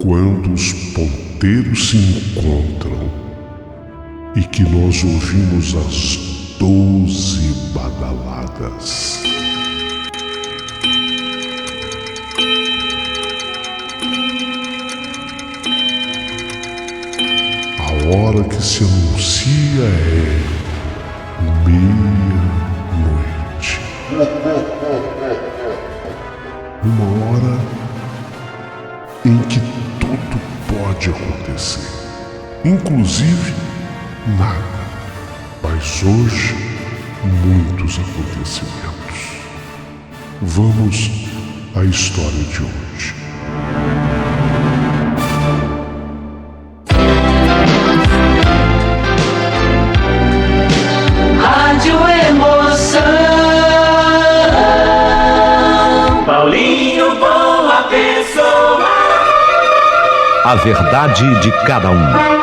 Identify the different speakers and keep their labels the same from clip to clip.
Speaker 1: Quando os ponteiros se encontram e que nós ouvimos as 12 badaladas. A hora que se anuncia é meia-noite. Uma hora em que tudo pode acontecer, inclusive nada. Mas hoje, muitos acontecimentos. Vamos à história de hoje.
Speaker 2: Rádio Emoção. Paulinho Boa Pessoa.
Speaker 3: A verdade de cada um.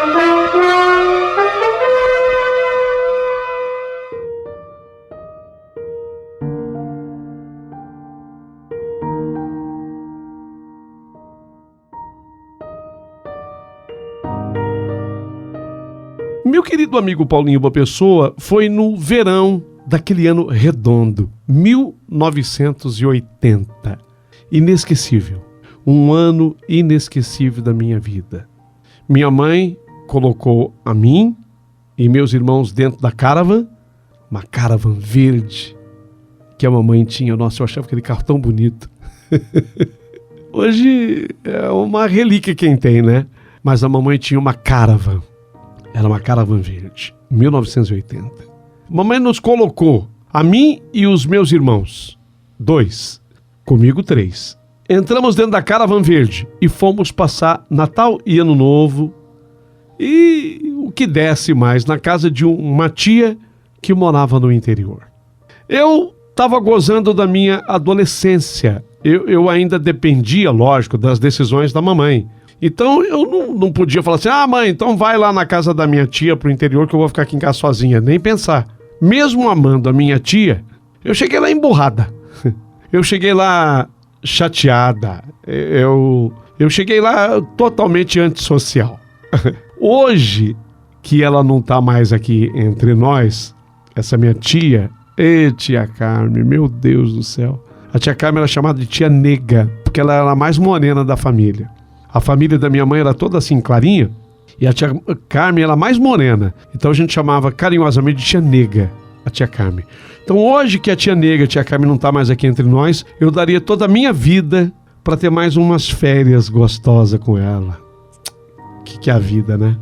Speaker 4: Meu querido amigo Paulinho Boa Pessoa, foi no verão daquele ano redondo, 1980. Inesquecível. Um ano inesquecível da minha vida. Minha mãe colocou a mim e meus irmãos dentro da caravan, uma caravan verde que a mamãe tinha. Nossa, eu achava aquele carro tão bonito. Hoje é uma relíquia quem tem, né? Mas a mamãe tinha uma caravan. Era uma caravan verde, 1980. Mamãe nos colocou, a mim e os meus irmãos, 2, comigo 3. Entramos dentro da caravan verde e fomos passar Natal e Ano Novo e o que desce mais na casa de uma tia que morava no interior. Eu estava gozando da minha adolescência. Eu ainda dependia, lógico, das decisões da mamãe. Então eu não podia falar assim, mãe, então vai lá na casa da minha tia pro interior que eu vou ficar aqui em casa sozinha. Nem pensar. Mesmo amando a minha tia, eu cheguei lá emburrada. Eu cheguei lá chateada. Eu cheguei lá totalmente antissocial. Hoje, que ela não tá mais aqui entre nós, essa minha tia, tia Carmen, meu Deus do céu. A tia Carmen era chamada de tia nega, porque ela era a mais morena da família. A família da minha mãe era toda assim, clarinha, e a tia Carmen era mais morena. Então a gente chamava carinhosamente de tia nega, a tia Carmen. Então hoje que a tia nega, a tia Carmen não está mais aqui entre nós, eu daria toda a minha vida para ter mais umas férias gostosas com ela. Que é a vida, né?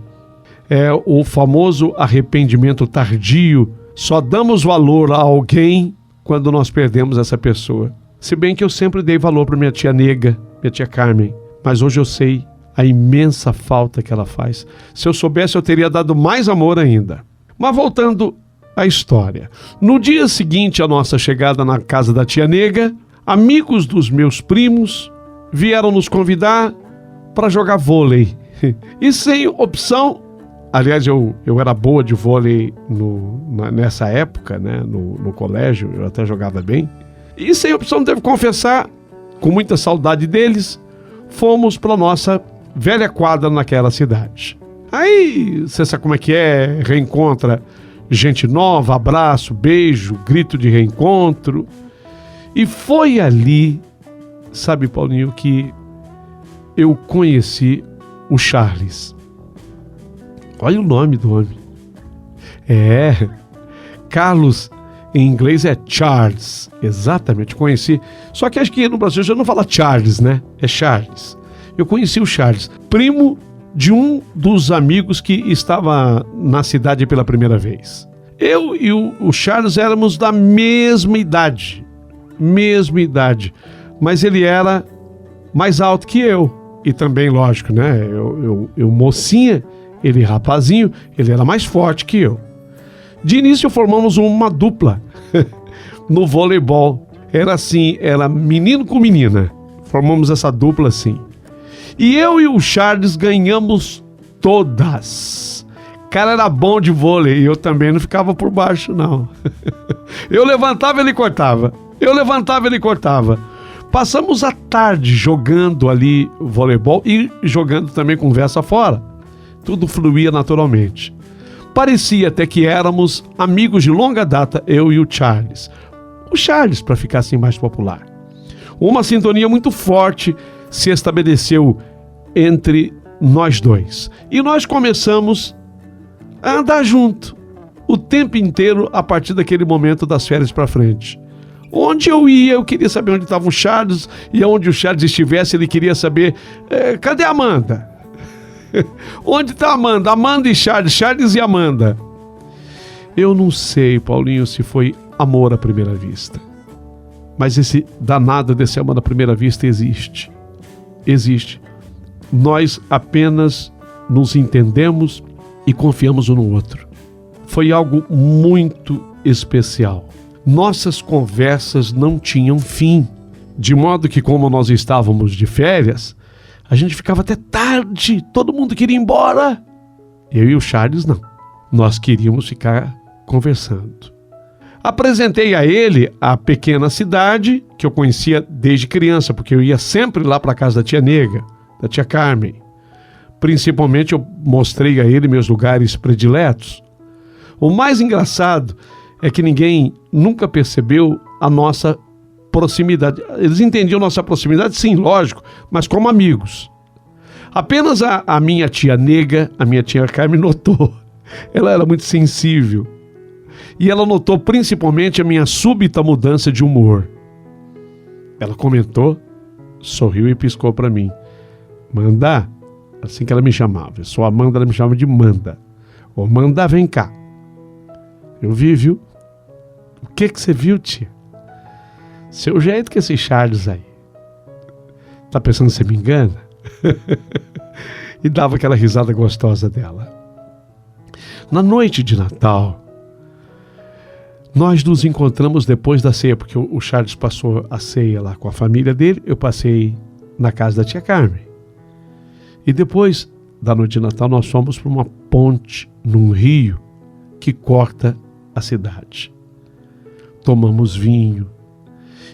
Speaker 4: É o famoso arrependimento tardio. Só damos valor a alguém quando nós perdemos essa pessoa. Se bem que eu sempre dei valor para minha tia nega, minha tia Carmen. Mas hoje eu sei a imensa falta que ela faz. Se eu soubesse, eu teria dado mais amor ainda. Mas voltando à história. No dia seguinte à nossa chegada na casa da tia nega, amigos dos meus primos vieram nos convidar para jogar vôlei. E sem opção, aliás, eu era boa de vôlei nessa época, né? No colégio, eu até jogava bem. E sem opção, devo confessar, com muita saudade deles, fomos para nossa velha quadra naquela cidade. Aí, você sabe como é que é, reencontra gente nova, abraço, beijo, grito de reencontro. E foi ali, sabe, Paulinho, que eu conheci o Charles. Olha o nome do homem. Carlos, em inglês é Charles. Exatamente, conheci. Só que acho que no Brasil já não fala Charles, né? É Charles. Eu conheci o Charles, primo de um dos amigos que estava na cidade pela primeira vez. Eu e o Charles éramos da mesma idade. Mas ele era mais alto que eu. E também, lógico, né? Eu mocinha, ele rapazinho, ele era mais forte que eu. De início formamos uma dupla no voleibol. Era assim, era menino com menina. Formamos essa dupla assim. E eu e o Charles ganhamos todas. Cara, era bom de vôlei e eu também não ficava por baixo, não. Eu levantava, ele cortava. Passamos a tarde jogando ali voleibol e jogando também conversa fora. Tudo fluía naturalmente. Parecia até que éramos amigos de longa data, eu e o Charles. O Charles, para ficar assim mais popular. Uma sintonia muito forte se estabeleceu entre nós dois. E nós começamos a andar junto o tempo inteiro a partir daquele momento das férias para frente. Onde eu ia, eu queria saber onde estava o Charles, e onde o Charles estivesse, ele queria saber, cadê a Amanda? Onde está a Amanda? Amanda e Charles, Charles e Amanda. Eu não sei, Paulinho, se foi amor à primeira vista. Mas esse danado desse amor à primeira vista existe. Existe. Nós apenas nos entendemos e confiamos um no outro. Foi algo muito especial. Nossas conversas não tinham fim. De modo que, como nós estávamos de férias, a gente ficava até tarde. Todo mundo queria ir embora. Eu e o Charles não. Nós queríamos ficar conversando. Apresentei a ele a pequena cidade que eu conhecia desde criança, porque eu ia sempre lá para a casa da tia Nega, da tia Carmen. Principalmente eu mostrei a ele meus lugares prediletos. O mais engraçado é que ninguém nunca percebeu a nossa proximidade. Eles entendiam nossa proximidade, sim, lógico, mas como amigos. Apenas a minha tia Nega, a minha tia Carmen, notou. Ela era muito sensível. E ela notou principalmente a minha súbita mudança de humor. Ela comentou, sorriu e piscou para mim. Manda, assim que ela me chamava. Eu sou Amanda, ela me chamava de Manda. Ô Manda, vem cá. Eu vi, viu? O que você viu, tia? Seu jeito que esse Charles aí. Tá pensando que você me engana? E dava aquela risada gostosa dela. Na noite de Natal, nós nos encontramos depois da ceia, porque o Charles passou a ceia lá com a família dele, eu passei na casa da tia Carmen. E depois da noite de Natal, nós fomos para uma ponte num rio que corta a cidade. Tomamos vinho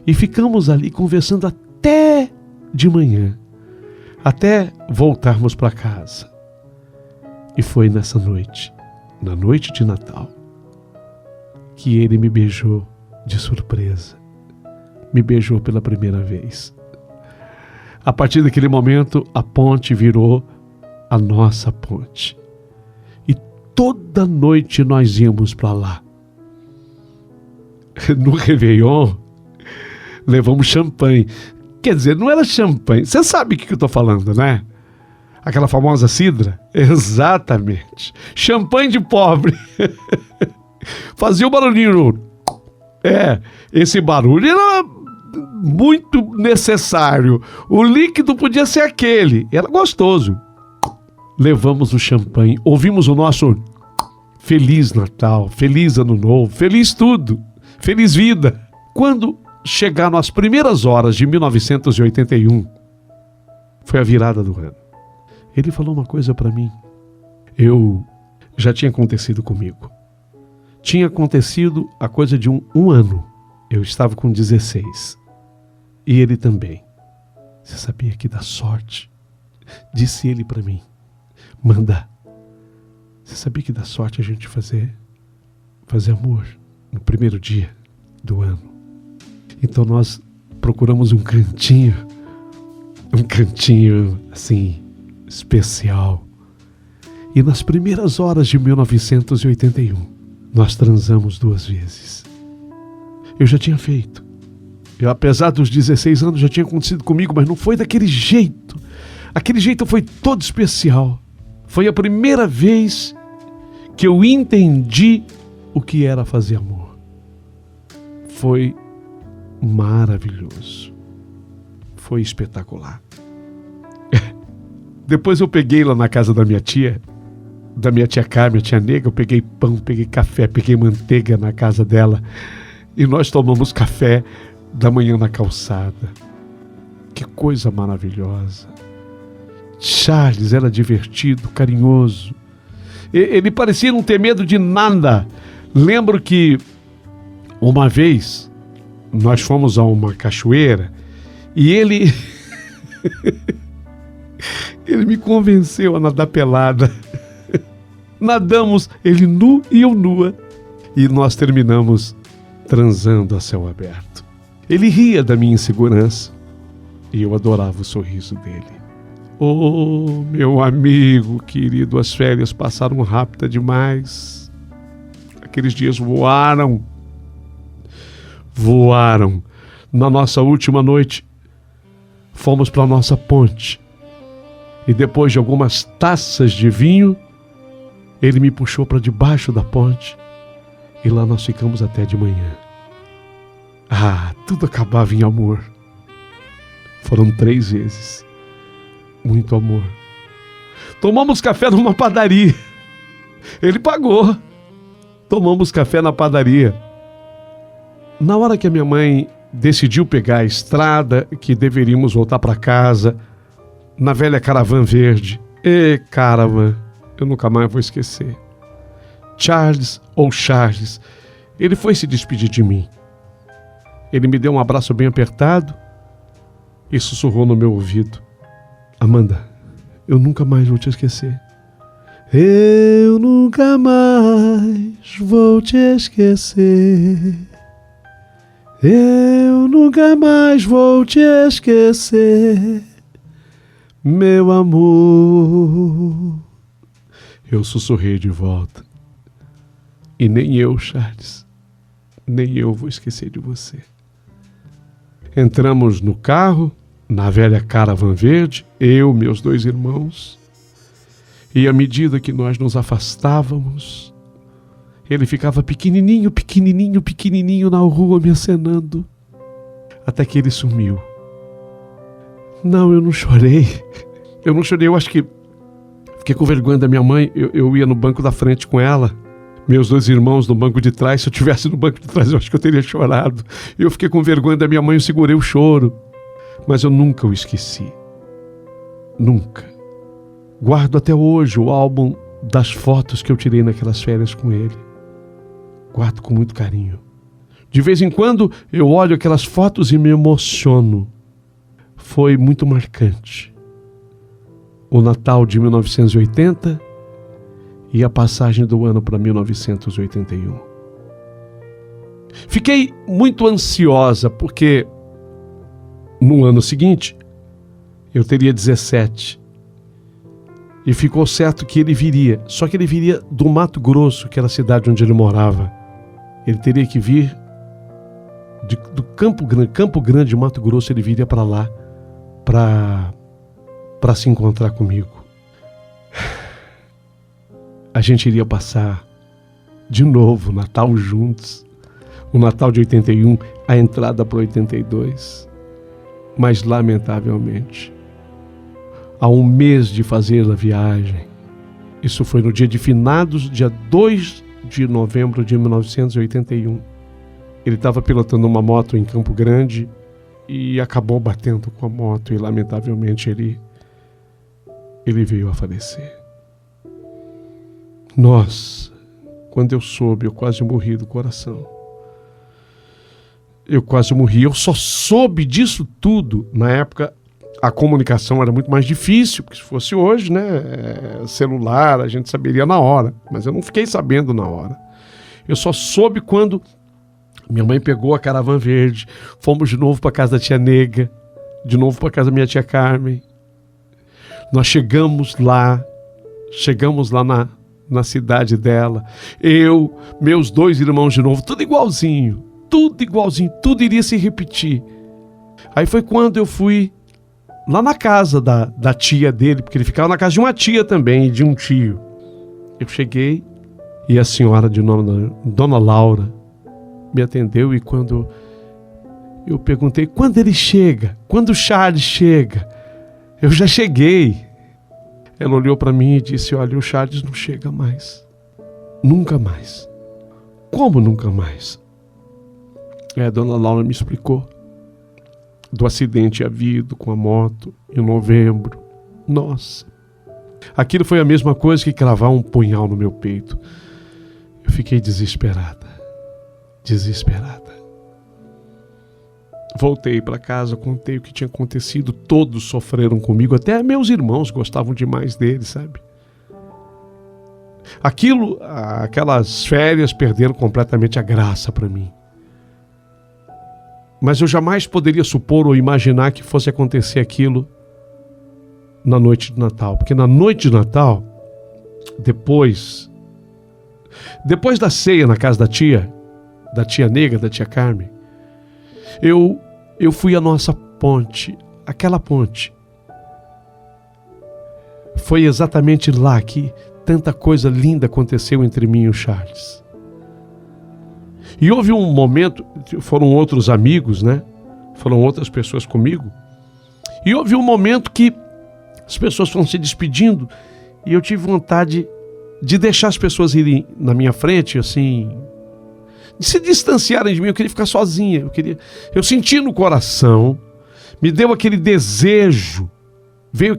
Speaker 4: e ficamos ali conversando até de manhã, até voltarmos para casa. E foi nessa noite, na noite de Natal, que ele me beijou de surpresa. Me beijou pela primeira vez. A partir daquele momento, a ponte virou a nossa ponte. E toda noite nós íamos para lá. No Réveillon, levamos champanhe. Quer dizer, não era champanhe. Você sabe o que eu estou falando, né? Aquela famosa cidra? Exatamente. Champanhe de pobre. Fazia o barulhinho. Esse barulho era muito necessário. O líquido podia ser aquele. Era gostoso. Levamos o champanhe. Ouvimos o nosso Feliz Natal, Feliz Ano Novo, Feliz tudo, Feliz Vida. Quando chegaram as primeiras horas de 1981, foi a virada do ano. Ele falou uma coisa para mim. Já tinha acontecido comigo. Tinha acontecido a coisa de um ano. Eu estava com 16. E ele também. Você sabia que dá sorte? Disse ele para mim. Manda. Você sabia que dá sorte a gente fazer amor no primeiro dia do ano? Então nós procuramos um cantinho assim, especial. E nas primeiras horas de 1981, nós transamos 2 vezes. Eu já tinha feito. Apesar dos 16 anos, já tinha acontecido comigo, mas não foi daquele jeito. Aquele jeito foi todo especial. Foi a primeira vez que eu entendi o que era fazer amor. Foi maravilhoso. Foi espetacular. Depois eu peguei lá na casa da minha tia Carmen, a tia Nega, eu peguei pão, peguei café, peguei manteiga na casa dela e nós tomamos café da manhã na calçada. Que coisa maravilhosa. Charles era divertido, carinhoso. Ele parecia não ter medo de nada. Lembro que uma vez nós fomos a uma cachoeira E ele ele me convenceu a nadar pelada. Nadamos, ele nu e eu nua. E nós terminamos transando a céu aberto. Ele ria da minha insegurança e eu adorava o sorriso dele. Oh, meu amigo querido, as férias passaram rápida demais. Aqueles dias voaram. Na nossa última noite, fomos para a nossa ponte. E depois de algumas taças de vinho, ele me puxou para debaixo da ponte. E lá nós ficamos até de manhã. Tudo acabava em amor. Foram 3 vezes. Muito amor. Tomamos café numa padaria. Ele pagou. Tomamos café na padaria. Na hora que a minha mãe decidiu pegar a estrada, que deveríamos voltar para casa, na velha Caravan verde. Caravan, eu nunca mais vou esquecer. Charles, ele foi se despedir de mim. Ele me deu um abraço bem apertado e sussurrou no meu ouvido: Amanda, eu nunca mais vou te esquecer. Eu nunca mais vou te esquecer. Eu nunca mais vou te esquecer, meu amor. Eu sussurrei de volta. E nem eu, Charles, nem eu vou esquecer de você. Entramos no carro, na velha Caravan verde, eu, meus 2 irmãos, e à medida que nós nos afastávamos, ele ficava pequenininho na rua me acenando, até que ele sumiu. Não, eu não chorei, eu acho que fiquei com vergonha da minha mãe. Eu ia no banco da frente com ela, meus 2 irmãos no banco de trás. Se eu tivesse no banco de trás, eu acho que eu teria chorado. Eu fiquei com vergonha da minha mãe, eu segurei o choro. Mas eu nunca o esqueci. Nunca. Guardo até hoje o álbum das fotos que eu tirei naquelas férias com ele. Guardo com muito carinho. De vez em quando eu olho aquelas fotos e me emociono. Foi muito marcante. O Natal de 1980 e a passagem do ano para 1981. Fiquei muito ansiosa porque no ano seguinte eu teria 17 e ficou certo que ele viria, só que ele viria do Mato Grosso, que era a cidade onde ele morava. Ele teria que vir do Campo Grande, Mato Grosso. Ele viria para lá para se encontrar comigo. A gente iria passar de novo o Natal juntos, o Natal de 81, a entrada para 82. Mas, lamentavelmente, há um mês de fazer a viagem, isso foi no dia de finados, dia 2 de novembro de 1981, ele estava pilotando uma moto em Campo Grande e acabou batendo com a moto e, lamentavelmente, ele veio a falecer. Nossa, quando eu soube, eu quase morri do coração. Eu quase morri. Eu só soube disso tudo. Na época, a comunicação era muito mais difícil, porque se fosse hoje, né, celular, a gente saberia na hora. Mas eu não fiquei sabendo na hora. Eu só soube quando minha mãe pegou a Caravan verde, fomos de novo para casa da tia Nega, de novo para casa da minha tia Carmen. Nós chegamos lá na cidade dela, eu, meus 2 irmãos de novo, tudo igualzinho, tudo iria se repetir. Aí foi quando eu fui lá na casa da tia dele, porque ele ficava na casa de uma tia também, de um tio. Eu cheguei e a senhora de nome Dona Laura me atendeu, e quando eu perguntei quando ele chega, quando o Charles chega, eu já cheguei. Ela olhou para mim e disse: olha, o Charles não chega mais. Nunca mais. Como nunca mais? A Dona Laura me explicou do acidente havido com a moto em novembro. Nossa, aquilo foi a mesma coisa que cravar um punhal no meu peito. Eu fiquei desesperada. Voltei para casa, contei o que tinha acontecido, todos sofreram comigo, até meus irmãos gostavam demais dele, sabe? Aquelas férias perderam completamente a graça para mim. Mas eu jamais poderia supor ou imaginar que fosse acontecer aquilo na noite de Natal. Porque na noite de Natal, depois da ceia na casa da tia Nega, da tia Carmen, eu fui à nossa ponte, aquela ponte. Foi exatamente lá que tanta coisa linda aconteceu entre mim e o Charles. E houve um momento, foram outros amigos, né? Foram outras pessoas comigo. E houve um momento que as pessoas foram se despedindo e eu tive vontade de deixar as pessoas irem na minha frente, assim, de se distanciarem de mim. Eu queria ficar sozinha. Eu senti no coração, me deu aquele desejo, veio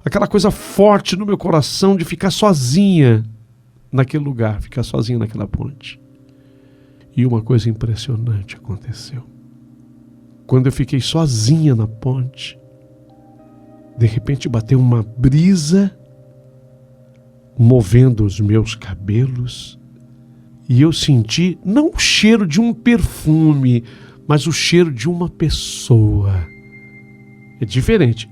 Speaker 4: aquela coisa forte no meu coração de ficar sozinha naquele lugar, ficar sozinha naquela ponte. E uma coisa impressionante aconteceu. Quando eu fiquei sozinha na ponte, de repente bateu uma brisa movendo os meus cabelos e eu senti não o cheiro de um perfume, mas o cheiro de uma pessoa. É diferente.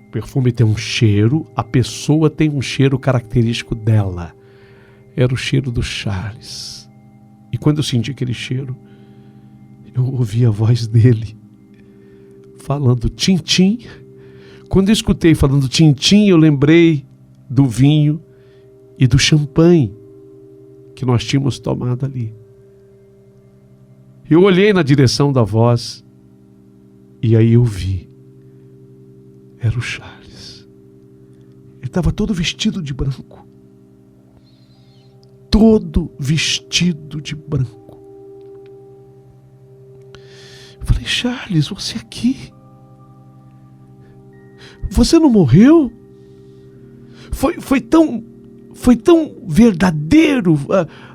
Speaker 4: O perfume tem um cheiro, a pessoa tem um cheiro característico dela. Era o cheiro do Charles. E quando eu senti aquele cheiro, eu ouvi a voz dele falando tim-tim. Quando eu escutei falando tim-tim, eu lembrei do vinho e do champanhe que nós tínhamos tomado ali. Eu olhei na direção da voz e aí eu vi. Era o Charles. Ele estava todo vestido de branco. Todo vestido de branco. Eu falei, Charles, você aqui? Você não morreu? Foi tão verdadeiro.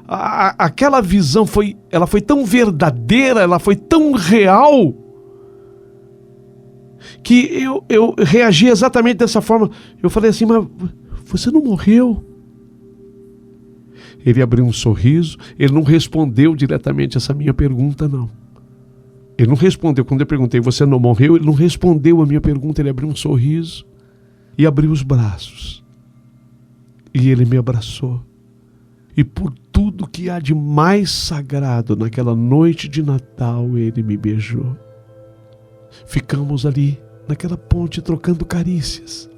Speaker 4: Aquela visão ela foi tão verdadeira, ela foi tão real, que eu reagi exatamente dessa forma. Eu falei assim, mas você não morreu? Ele abriu um sorriso, ele não respondeu diretamente essa minha pergunta, não. Ele não respondeu, quando eu perguntei, você não morreu? Ele não respondeu a minha pergunta, ele abriu um sorriso e abriu os braços. E ele me abraçou. E por tudo que há de mais sagrado naquela noite de Natal, ele me beijou. Ficamos ali, naquela ponte, trocando carícias.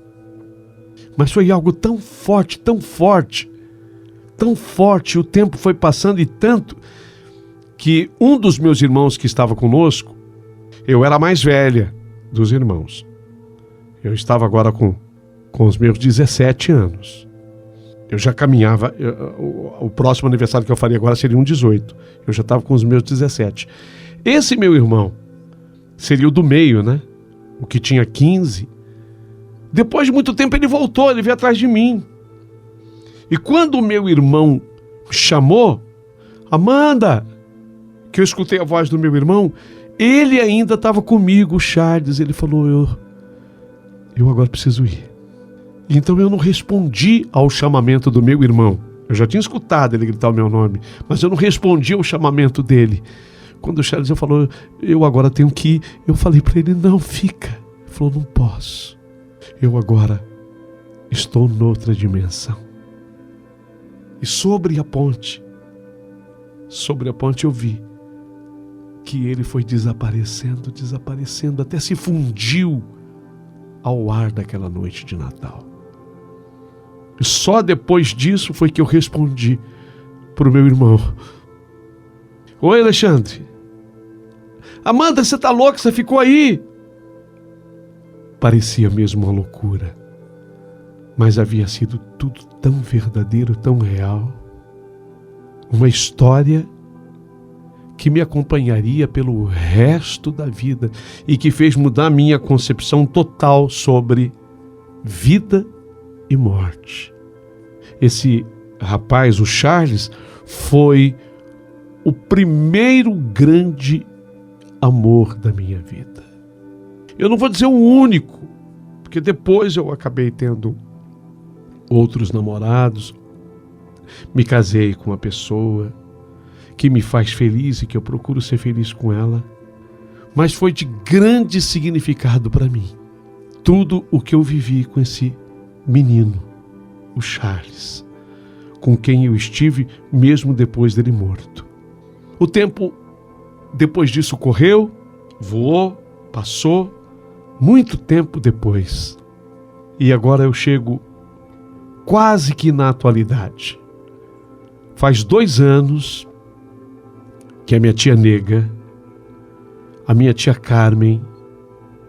Speaker 4: Mas foi algo tão forte, tão forte, tão forte, o tempo foi passando e tanto, que um dos meus irmãos que estava conosco, eu era a mais velha dos irmãos. Eu estava agora com os meus 17 anos. Eu já caminhava, o próximo aniversário que eu faria agora seria um 18. Eu já estava com os meus 17. Esse meu irmão seria o do meio, né? O que tinha 15. Depois de muito tempo ele voltou, ele veio atrás de mim. E quando o meu irmão chamou, Amanda, que eu escutei a voz do meu irmão, ele ainda estava comigo, o Charles. Ele falou, eu agora preciso ir. Então eu não respondi ao chamamento do meu irmão. Eu já tinha escutado ele gritar o meu nome, mas eu não respondi ao chamamento dele. Quando o Charles falou, eu agora tenho que ir, eu falei para ele, não, fica. Ele falou, não posso. Eu agora estou noutra dimensão. E sobre a ponte eu vi que ele foi desaparecendo, até se fundiu ao ar daquela noite de Natal. E só depois disso foi que eu respondi para o meu irmão. Oi, Alexandre. Amanda, você tá louca? Você ficou aí? Parecia mesmo uma loucura. Mas havia sido tudo tão verdadeiro, tão real. Uma história que me acompanharia pelo resto da vida e que fez mudar minha concepção total sobre vida e morte. Esse rapaz, o Charles, foi o primeiro grande amor da minha vida. Eu não vou dizer o único, porque depois eu acabei tendo outros namorados, me casei com uma pessoa que me faz feliz e que eu procuro ser feliz com ela, mas foi de grande significado para mim tudo o que eu vivi com esse menino, o Charles, com quem eu estive mesmo depois dele morto. O tempo depois disso correu, voou, passou, muito tempo depois. E agora eu chego quase que na atualidade. Faz 2 anos que a minha tia Nega, a minha tia Carmen,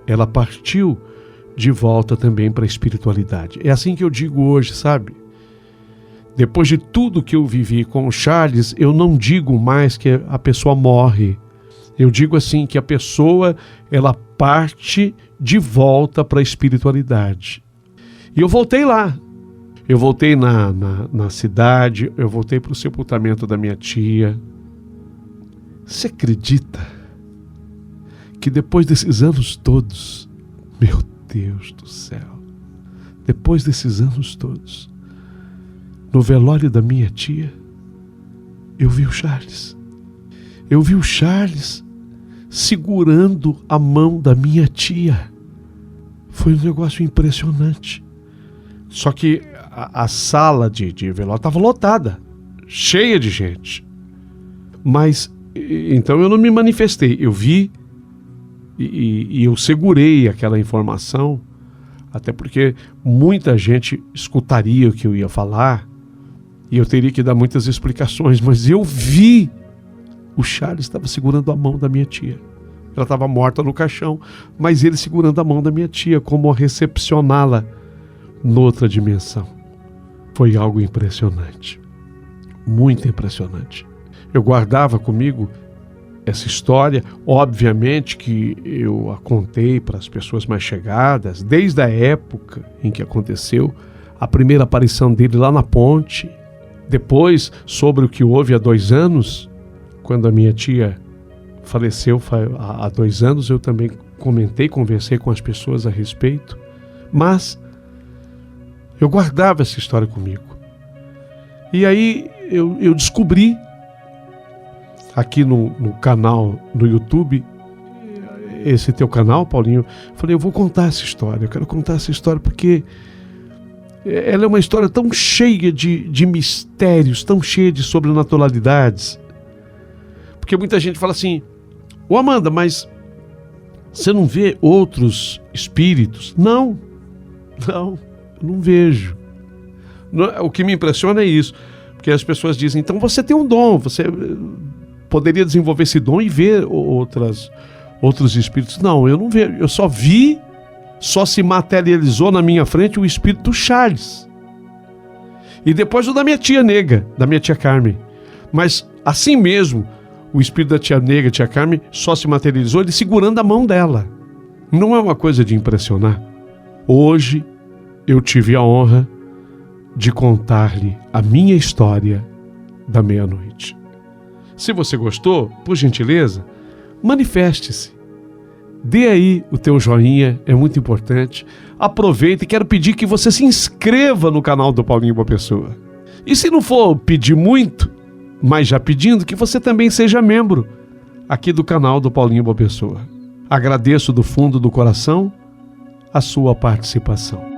Speaker 4: ela partiu de volta também para a espiritualidade. É assim que eu digo hoje, sabe? Depois de tudo que eu vivi com o Charles, eu não digo mais que a pessoa morre. Eu digo assim que a pessoa, ela parte de volta para a espiritualidade. E eu voltei lá. Eu voltei na cidade, eu voltei para o sepultamento da minha tia. Você acredita que depois desses anos todos, meu Deus do céu, depois desses anos todos, no velório da minha tia, eu vi o Charles. Eu vi o Charles segurando a mão da minha tia. Foi um negócio impressionante. Só que a sala de velório estava lotada, cheia de gente. Mas, então eu não me manifestei. Eu vi e eu segurei aquela informação, até porque muita gente escutaria o que eu ia falar e eu teria que dar muitas explicações, mas eu vi o Charles estava segurando a mão da minha tia. Ela estava morta no caixão, mas ele segurando a mão da minha tia, como a recepcioná-la noutra dimensão. Foi algo impressionante, muito impressionante. Eu guardava comigo essa história, obviamente que eu a contei para as pessoas mais chegadas, desde a época em que aconteceu a primeira aparição dele lá na ponte, depois sobre o que houve há 2 anos, quando a minha tia faleceu há 2 anos, eu também conversei com as pessoas a respeito, mas eu guardava essa história comigo. E aí eu descobri, aqui no canal, no YouTube, esse teu canal, Paulinho, falei, eu vou contar essa história, eu quero contar essa história porque ela é uma história tão cheia de mistérios, tão cheia de sobrenaturalidades. Porque muita gente fala assim, ô Amanda, mas você não vê outros espíritos? Não, eu não vejo. O que me impressiona é isso, porque as pessoas dizem, então você tem um dom, você poderia desenvolver esse dom e ver outros espíritos. Não, eu não vejo, eu só vi, só se materializou na minha frente o espírito do Charles. E depois o da minha tia Nega, da minha tia Carmen. Mas assim mesmo, o espírito da tia Nega, tia Carmen, só se materializou ele segurando a mão dela. Não é uma coisa de impressionar. Hoje eu tive a honra de contar-lhe a minha história da meia-noite. Se você gostou, por gentileza, manifeste-se. Dê aí o teu joinha, é muito importante. Aproveita e quero pedir que você se inscreva no canal do Paulinho Boa Pessoa. E se não for pedir muito, mas já pedindo, que você também seja membro aqui do canal do Paulinho Boa Pessoa. Agradeço do fundo do coração a sua participação.